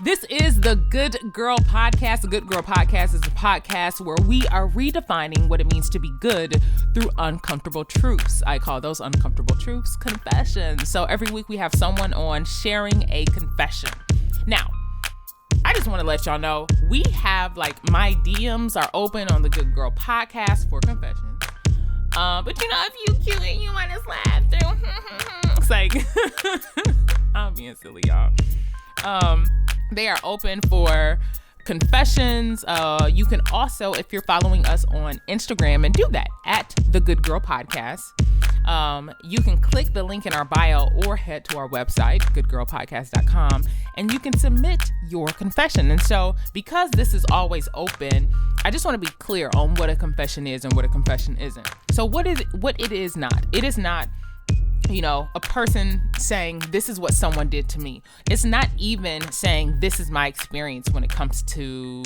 This is the Good Girl Podcast. The Good Girl Podcast is a podcast where we are redefining what it means to be good through uncomfortable truths. I call those uncomfortable truths confessions. So every week we have someone on sharing a confession. Now, I just want to let y'all know, we have my DMs are open on the Good Girl Podcast for confessions. But if you cute and you want to slide through, it's like, I'm being silly, y'all. They are open for confessions. You can also, if you're following us on Instagram, and do that at the Good Girl Podcast. You can click the link in our bio or head to our website, goodgirlpodcast.com, and you can submit your confession. And so, because this is always open, I just want to be clear on what a confession is and what a confession isn't. So what it is not. It is not, a person saying this is what someone did to me. It's not even saying this is my experience when it comes to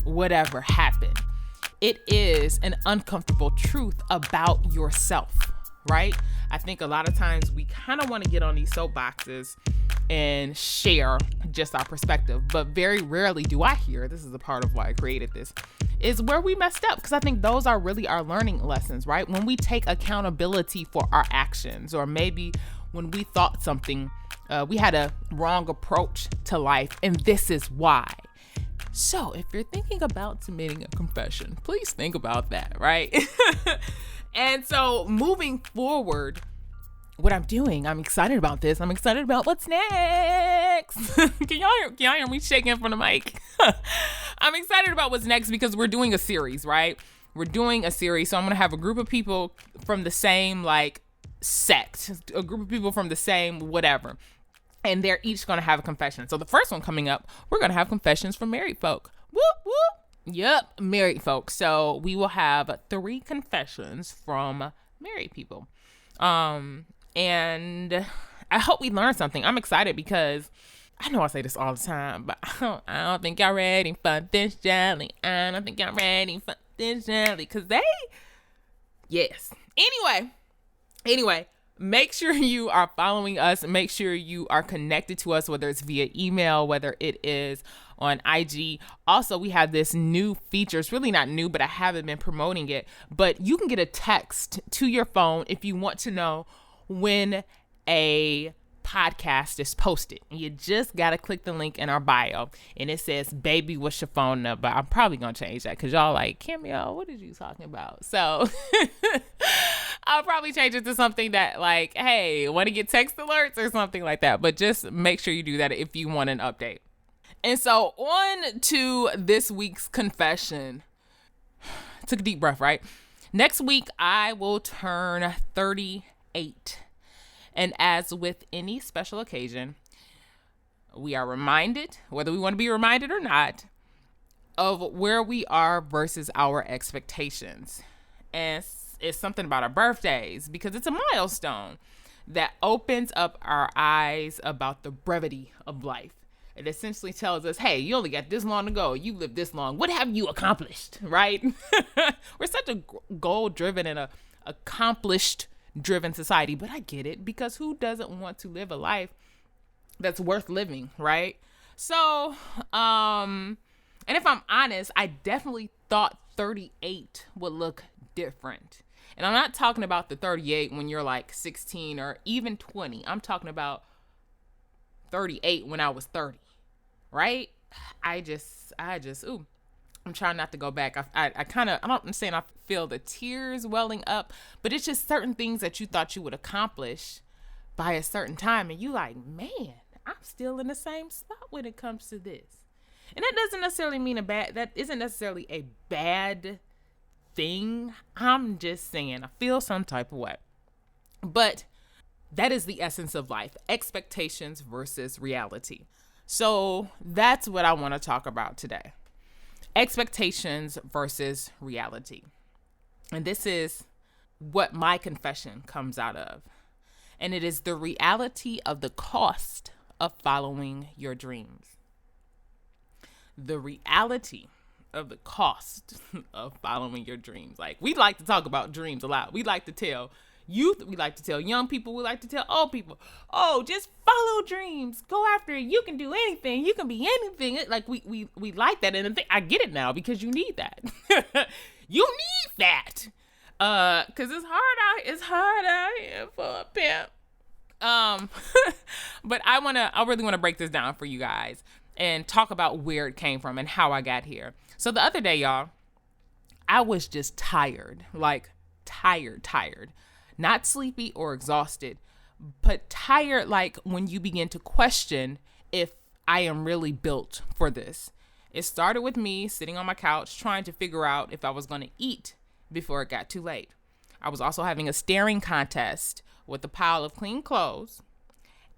whatever happened. It is an uncomfortable truth about yourself, right? I think a lot of times we kind of want to get on these soapboxes and share just our perspective, but very rarely do I hear, this is a part of why I created this, is where we messed up, because I think those are really our learning lessons, right? When we take accountability for our actions, or maybe when we thought something, we had a wrong approach to life, and this is why. So if you're thinking about submitting a confession, please think about that, right? And so moving forward, what I'm doing, I'm excited about this. I'm excited about what's next. Can y'all hear me shaking from the mic? I'm excited about what's next because we're doing a series, right? We're doing a series. So I'm going to have a group of people from the same sect, a group of people from the same whatever. And they're each going to have a confession. So the first one coming up, we're going to have confessions from married folk. Whoop, whoop. Yep, married folk. So we will have 3 confessions from married people. And I hope we learn something. I'm excited because I know I say this all the time, but I don't think y'all ready for this jelly. I don't think y'all ready for this jelly. Because yes. Anyway, make sure you are following us. Make sure you are connected to us, whether it's via email, whether it is on IG. Also, we have this new feature. It's really not new, but I haven't been promoting it. But you can get a text to your phone if you want to know when a podcast is posted. You just got to click the link in our bio, and it says, baby, what's your phone number? I'm probably going to change that because y'all like, Cameo, what are you talking about? So I'll probably change it to something that hey, want to get text alerts or something like that. But just make sure you do that if you want an update. And so on to this week's confession. Took a deep breath, right? Next week, I will turn 38. And as with any special occasion, we are reminded, whether we want to be reminded or not, of where we are versus our expectations. And it's something about our birthdays, because it's a milestone that opens up our eyes about the brevity of life. It essentially tells us, hey, you only got this long to go. You lived this long. What have you accomplished, right? We're such a goal-driven and a accomplished-driven society, but I get it, because who doesn't want to live a life that's worth living, right? So, and if I'm honest, I definitely thought 38 would look different. And I'm not talking about the 38 when you're 16 or even 20. I'm talking about 38 when I was 30, right? I'm trying not to go back. I'm saying I feel the tears welling up, but it's just certain things that you thought you would accomplish by a certain time. And you man, I'm still in the same spot when it comes to this. And that doesn't necessarily mean that isn't necessarily a bad thing. I'm just saying I feel some type of way. But that is the essence of life, expectations versus reality. So that's what I want to talk about today. Expectations versus reality. And this is what my confession comes out of. And it is the reality of the cost of following your dreams. The reality of the cost of following your dreams. We like to talk about dreams a lot. We like to tell youth, we like to tell young people, we like to tell old people, oh, just follow dreams, go after it. You can do anything. You can be anything. Like we like that. And I get it now because you need that. You need that. Cause it's hard out here for a pimp. But I really want to break this down for you guys and talk about where it came from and how I got here. So the other day, y'all, I was just tired, like tired, not sleepy or exhausted, but tired. Like when you begin to question if I am really built for this. It started with me sitting on my couch trying to figure out if I was going to eat before it got too late. I was also having a staring contest with a pile of clean clothes,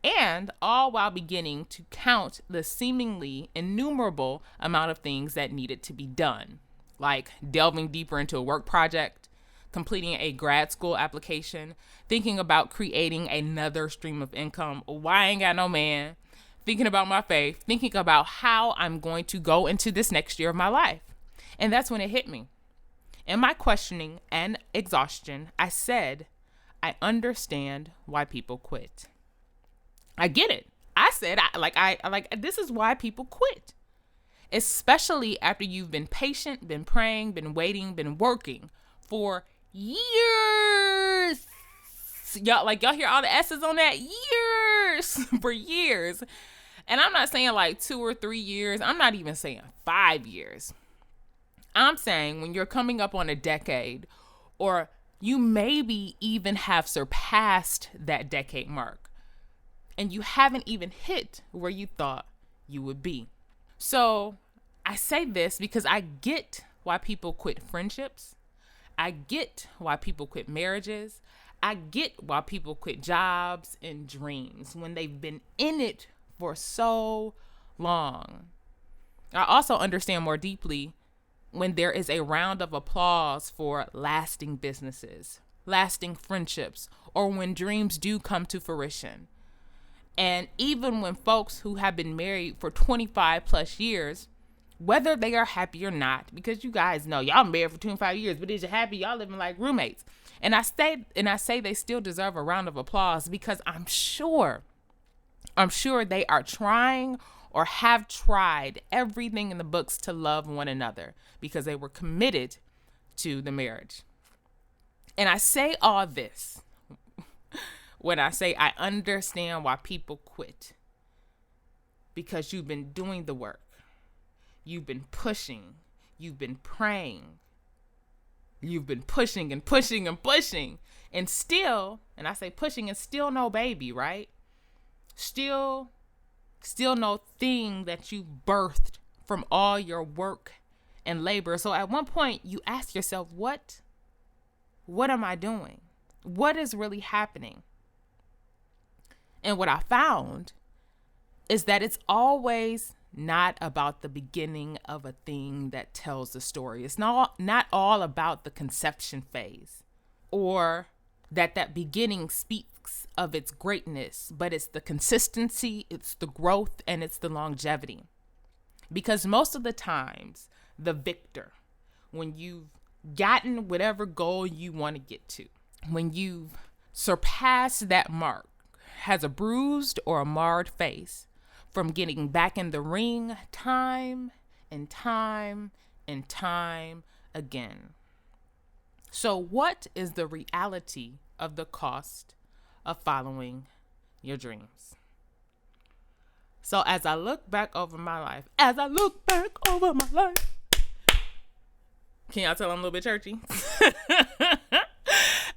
and all while beginning to count the seemingly innumerable amount of things that needed to be done, like delving deeper into a work project, completing a grad school application, thinking about creating another stream of income, why I ain't got no man, thinking about my faith, thinking about how I'm going to go into this next year of my life. And that's when it hit me. In my questioning and exhaustion, I said, I understand why people quit. I get it. I said, this is why people quit. Especially after you've been patient, been praying, been waiting, been working for years. Y'all hear all the S's on that? Years. For years. And I'm not saying like 2 or 3 years. I'm not even saying 5 years. I'm saying when you're coming up on a decade, or you maybe even have surpassed that decade mark, and you haven't even hit where you thought you would be. So I say this because I get why people quit friendships. I get why people quit marriages. I get why people quit jobs and dreams when they've been in it for so long. I also understand more deeply when there is a round of applause for lasting businesses, lasting friendships, or when dreams do come to fruition. And even when folks who have been married for 25 plus years, whether they are happy or not, because you guys know y'all married for 25 years, but is you happy? Y'all living like roommates. And I say they still deserve a round of applause because I'm sure they are trying or have tried everything in the books to love one another because they were committed to the marriage. And I say all this when I say I understand why people quit, because you've been doing the work. You've been pushing. You've been praying. You've been pushing and pushing and pushing. And still, and I say pushing and still no baby, right? Still no thing that you birthed from all your work and labor. So at one point you ask yourself, what am I doing? What is really happening? And what I found is that it's always not about the beginning of a thing that tells the story. It's not all about the conception phase or that beginning speaks of its greatness, but it's the consistency, it's the growth, and it's the longevity. Because most of the times, the victor, when you've gotten whatever goal you want to get to, when you've surpassed that mark, has a bruised or a marred face from getting back in the ring time and time and time again. So what is the reality of the cost of following your dreams? So as I look back over my life, can y'all tell I'm a little bit churchy?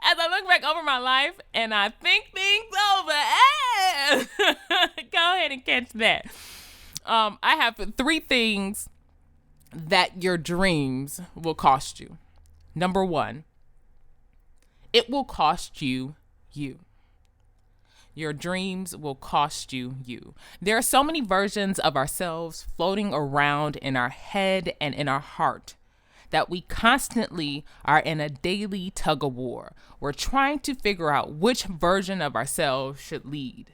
As I look back over my life and I think things over, go ahead and catch that. I have 3 things that your dreams will cost you. Number 1, it will cost you you. Your dreams will cost you you. There are so many versions of ourselves floating around in our head and in our heart that we constantly are in a daily tug of war. We're trying to figure out which version of ourselves should lead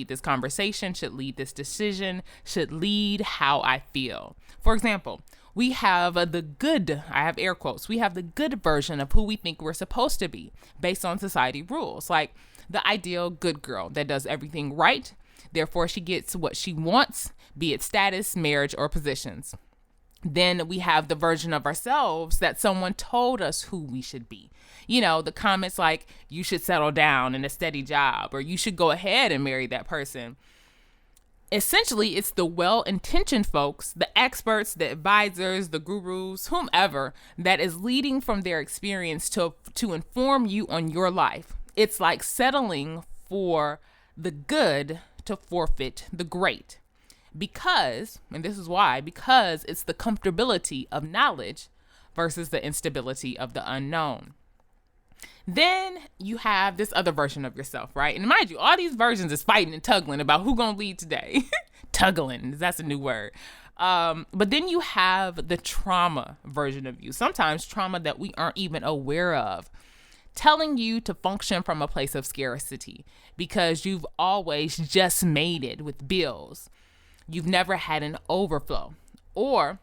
this conversation, should lead this decision, should lead how I feel. For example, We have the good, I have air quotes, we have the good version of who we think we're supposed to be based on society rules. Like the ideal good girl that does everything right. Therefore, she gets what she wants, be it status, marriage, or positions. Then we have the version of ourselves that someone told us who we should be. You know, the comments like, you should settle down in a steady job, or you should go ahead and marry that person. Essentially, it's the well-intentioned folks, the experts, the advisors, the gurus, whomever, that is leading from their experience to inform you on your life. It's like settling for the good to forfeit the great. Because, and this is why, because it's the comfortability of knowledge versus the instability of the unknown. Then you have this other version of yourself, right? And mind you, all these versions is fighting and tuggling about who gonna lead today. Tuggling, that's a new word. But then you have the trauma version of you. Sometimes trauma that we aren't even aware of, telling you to function from a place of scarcity because you've always just made it with bills. You've never had an overflow. Or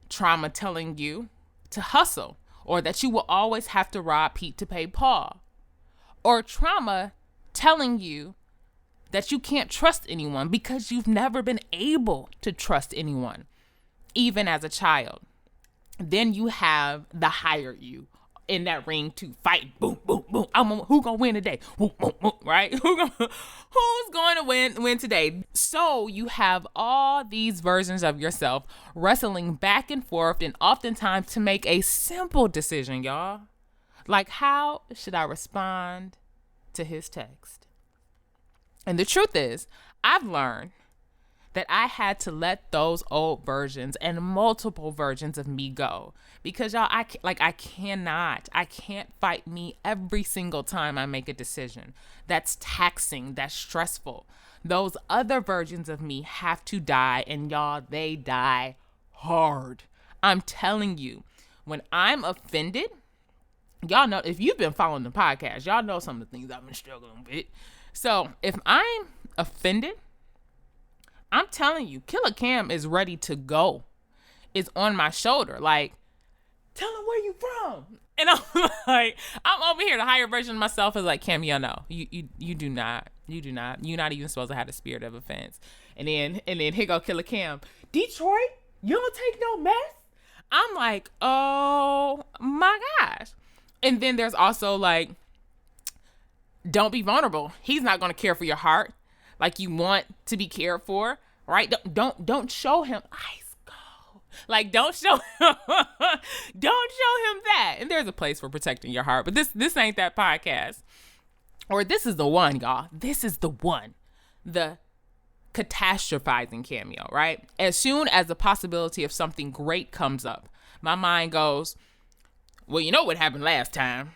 trauma telling you to hustle, or that you will always have to rob Pete to pay Paul. Or trauma telling you that you can't trust anyone because you've never been able to trust anyone, even as a child. Then you have the higher you in that ring to fight. Boom, boom, boom. Who gonna win today? Boom, boom, boom, right? Who's going to win today? So you have all these versions of yourself wrestling back and forth, and oftentimes to make a simple decision, y'all. Like, how should I respond to his text? And the truth is, I've learned that I had to let those old versions and multiple versions of me go. Because y'all, I can't fight me every single time I make a decision. That's taxing, that's stressful. Those other versions of me have to die, and y'all, they die hard. I'm telling you, when I'm offended, y'all know, if you've been following the podcast, y'all know some of the things I've been struggling with. So if I'm offended, I'm telling you, Killer Cam is ready to go. It's on my shoulder. Like, tell him where you from. And I'm like, I'm over here. The higher version of myself is like, Cameo, no, you do not. You're not even supposed to have the spirit of offense. And then here go Killer Cam. Detroit, you don't take no mess. I'm like, oh my gosh. And then there's also like, don't be vulnerable. He's not going to care for your heart like you want to be cared for, right? Don't show him ice cold. Like, don't show him that. And there's a place for protecting your heart, but this ain't that podcast. Or this is the one, y'all. This is the one. The catastrophizing Cameo, right? As soon as the possibility of something great comes up, my mind goes, well, you know what happened last time.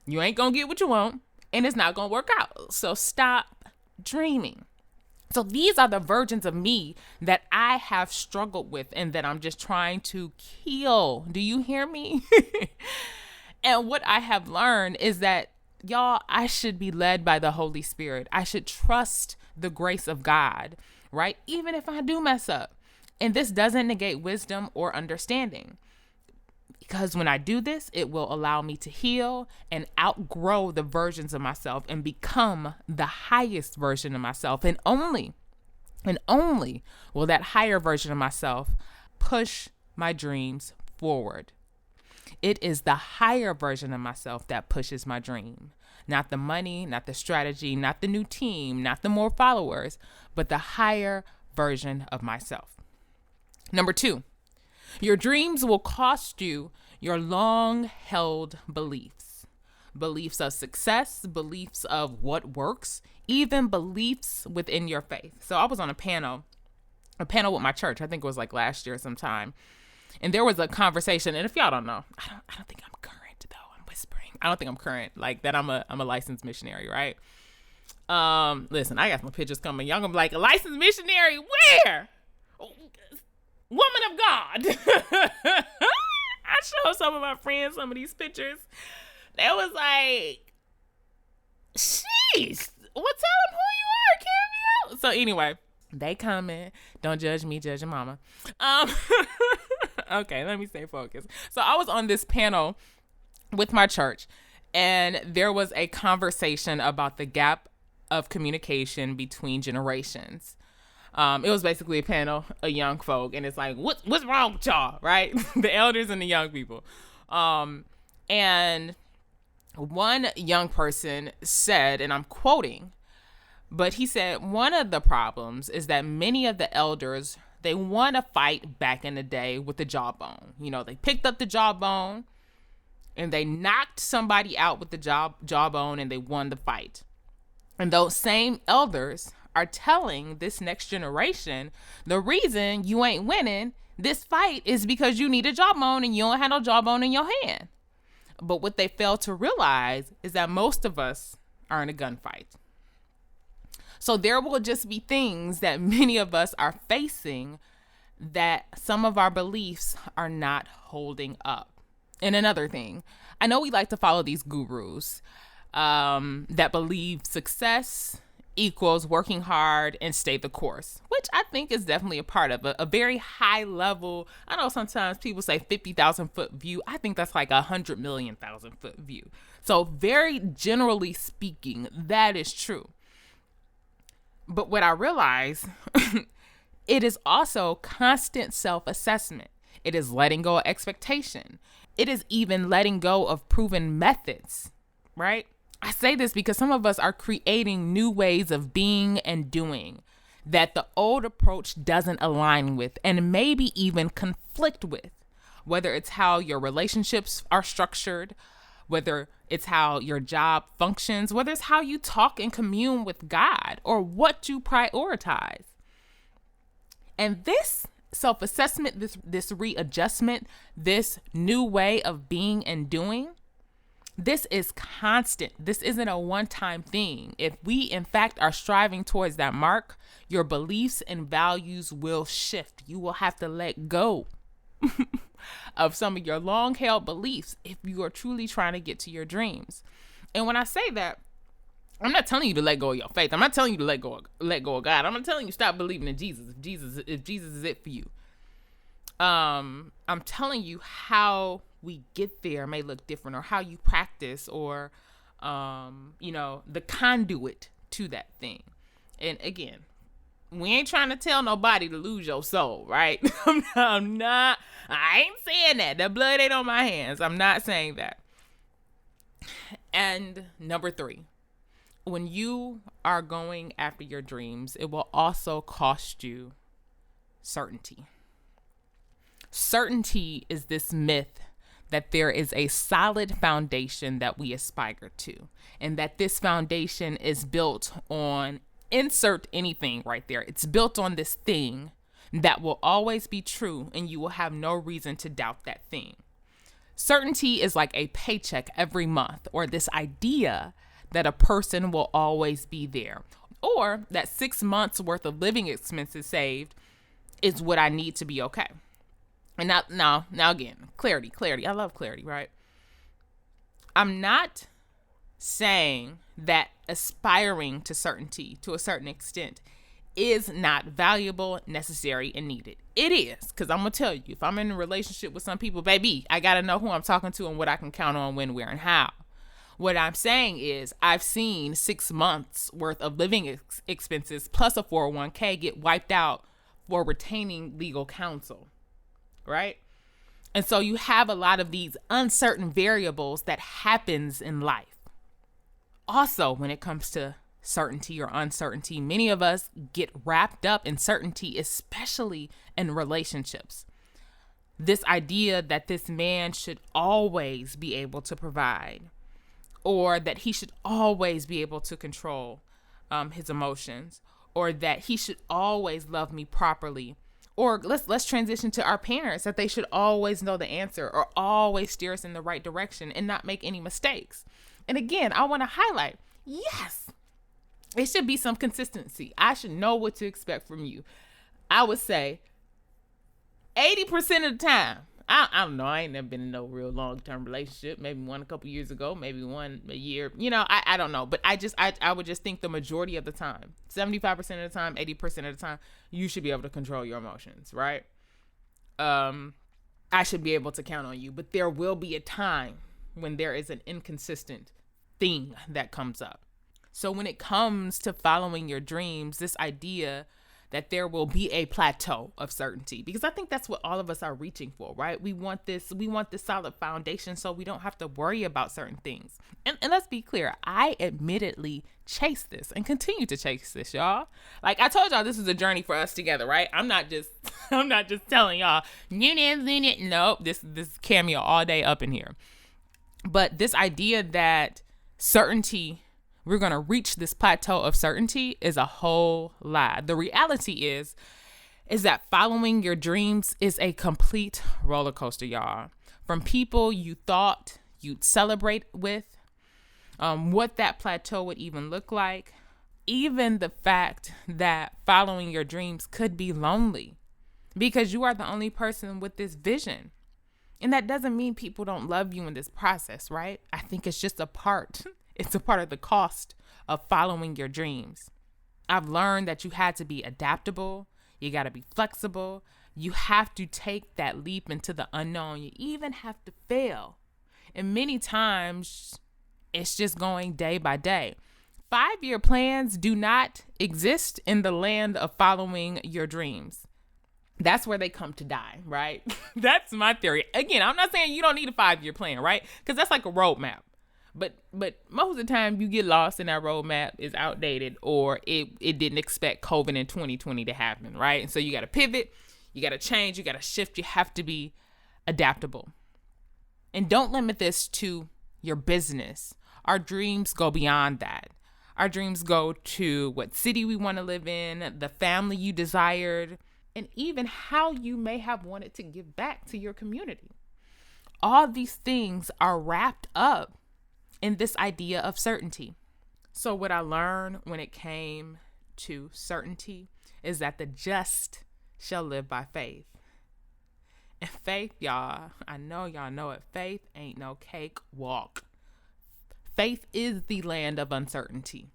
You ain't gonna get what you want, and it's not gonna work out. So stop dreaming. So these are the versions of me that I have struggled with and that I'm just trying to kill. Do you hear me? And what I have learned is that, y'all, I should be led by the Holy Spirit. I should trust the grace of God, right? Even if I do mess up. And this doesn't negate wisdom or understanding. Because when I do this, it will allow me to heal and outgrow the versions of myself and become the highest version of myself. And only will that higher version of myself push my dreams forward. It is the higher version of myself that pushes my dream. Not the money, not the strategy, not the new team, not the more followers, but the higher version of myself. Number 2. Your dreams will cost you your long-held beliefs. Beliefs of success, beliefs of what works, even beliefs within your faith. So I was on a panel with my church. I think it was like last year sometime. And there was a conversation. And if y'all don't know, I don't think I'm current though. I'm whispering. I don't think I'm current. Like that I'm a licensed missionary, right? Listen, I got some pictures coming. Y'all gonna be like, a licensed missionary where? Woman of God. I showed some of my friends some of these pictures. They was like, sheesh, well, tell them who you are, Cameo. So anyway, they coming. Don't judge me, judge your mama. Okay, let me stay focused. So I was on this panel with my church, and there was a conversation about the gap of communication between generations. It was basically a panel of young folk, and it's like, what's wrong with y'all, right? The elders and the young people. And one young person said, and I'm quoting, but he said, one of the problems is that many of the elders, they want to fight back in the day with the jawbone. You know, they picked up the jawbone and they knocked somebody out with the jawbone and they won the fight. And those same elders are telling this next generation, the reason you ain't winning this fight is because you need a jawbone and you don't have no jawbone in your hand. But what they fail to realize is that most of us are in a gunfight. So there will just be things that many of us are facing that some of our beliefs are not holding up. And another thing, I know we like to follow these gurus that believe success equals working hard and stay the course, which I think is definitely a part of a very high level. I know sometimes people say 50,000 foot view. I think that's like 100 million thousand foot view. So very generally speaking, that is true. But what I realize, it is also constant self-assessment. It is letting go of expectation. It is even letting go of proven methods, right? I say this because some of us are creating new ways of being and doing that the old approach doesn't align with and maybe even conflict with, whether it's how your relationships are structured, whether it's how your job functions, whether it's how you talk and commune with God, or what you prioritize. And this self-assessment, this readjustment, this new way of being and doing, this is constant. This isn't a one-time thing. If we, in fact, are striving towards that mark, your beliefs and values will shift. You will have to let go of some of your long-held beliefs if you are truly trying to get to your dreams. And when I say that, I'm not telling you to let go of your faith. I'm not telling you to let go of God. I'm not telling you stop believing in Jesus if Jesus is it for you. I'm telling you how we get there may look different, or how you practice, or the conduit to that thing. And again, we ain't trying to tell nobody to lose your soul, right? I ain't saying that. The blood ain't on my hands. I'm not saying that. And number 3, when you are going after your dreams, it will also cost you certainty. Certainty is this myth that there is a solid foundation that we aspire to, and that this foundation is built on, insert anything right there. It's built on this thing that will always be true, and you will have no reason to doubt that thing. Certainty is like a paycheck every month, or this idea that a person will always be there, or that 6 months worth of living expenses saved is what I need to be okay. And now again, clarity. I love clarity, right? I'm not saying that aspiring to certainty to a certain extent is not valuable, necessary, and needed. It is, because I'm going to tell you, if I'm in a relationship with some people, baby, I got to know who I'm talking to and what I can count on, when, where, and how. What I'm saying is I've seen 6 months worth of living expenses plus a 401k get wiped out for retaining legal counsel. Right? And so you have a lot of these uncertain variables that happens in life. Also, when it comes to certainty or uncertainty, many of us get wrapped up in certainty, especially in relationships. This idea that this man should always be able to provide, or that he should always be able to control his emotions, or that he should always love me properly. Or let's transition to our parents, that they should always know the answer or always steer us in the right direction and not make any mistakes. And again, I want to highlight, yes, it should be some consistency. I should know what to expect from you. I would say 80% of the time, I don't know, I ain't never been in no real long-term relationship. Maybe one a couple years ago, maybe one a year. I don't know. But I would just think the majority of the time, 75% of the time, 80% of the time, you should be able to control your emotions, right? I should be able to count on you. But there will be a time when there is an inconsistent thing that comes up. So when it comes to following your dreams, this idea that there will be a plateau of certainty, because I think that's what all of us are reaching for, right? We want this solid foundation so we don't have to worry about certain things. And let's be clear, I admittedly chase this and continue to chase this, y'all. Like I told y'all, this is a journey for us together, right? I'm not just telling y'all, nope, this is Cameo all day up in here. But this idea that certainty, we're going to reach this plateau of certainty, is a whole lie. The reality is that following your dreams is a complete roller coaster, y'all. From people you thought you'd celebrate with, what that plateau would even look like, even the fact that following your dreams could be lonely because you are the only person with this vision. And that doesn't mean people don't love you in this process, right? I think it's just a part. It's a part of the cost of following your dreams. I've learned that you had to be adaptable. You got to be flexible. You have to take that leap into the unknown. You even have to fail. And many times it's just going day by day. 5-year plans do not exist in the land of following your dreams. That's where they come to die, right? That's my theory. Again, I'm not saying you don't need a 5-year plan, right? Because that's like a roadmap. But most of the time you get lost and that roadmap is outdated, or it didn't expect COVID in 2020 to happen, right? And so you got to pivot, you got to change, you got to shift. You have to be adaptable. And don't limit this to your business. Our dreams go beyond that. Our dreams go to what city we want to live in, the family you desired, and even how you may have wanted to give back to your community. All these things are wrapped up in this idea of certainty. So what I learned when it came to certainty is that the just shall live by faith. And faith, y'all, I know y'all know it, faith ain't no cakewalk. Faith is the land of uncertainty.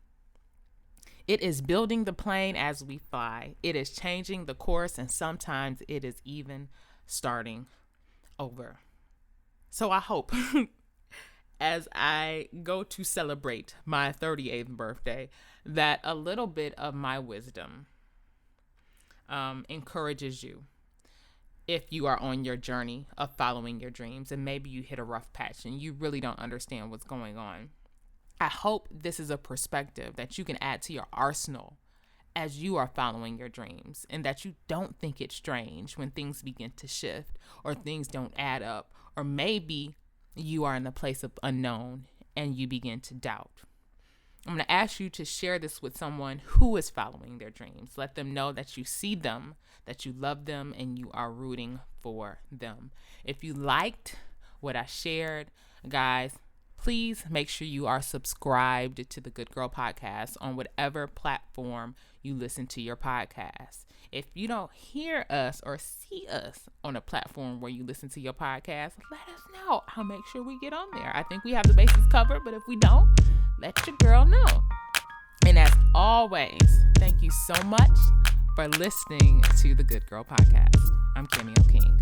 It is building the plane as we fly. It is changing the course, and sometimes it is even starting over. So I hope as I go to celebrate my 38th birthday, that a little bit of my wisdom encourages you if you are on your journey of following your dreams and maybe you hit a rough patch and you really don't understand what's going on. I hope this is a perspective that you can add to your arsenal as you are following your dreams, and that you don't think it's strange when things begin to shift or things don't add up, or maybe you are in the place of unknown and you begin to doubt. I'm going to ask you to share this with someone who is following their dreams. Let them know that you see them, that you love them, and you are rooting for them. If you liked what I shared, guys, please make sure you are subscribed to the Good Girl Podcast on whatever platform you listen to your podcast. If you don't hear us or see us on a platform where you listen to your podcast, let us know. I'll make sure we get on there. I think we have the bases covered, but if we don't, let your girl know. And as always, thank you so much for listening to the Good Girl Podcast. I'm Cameo King.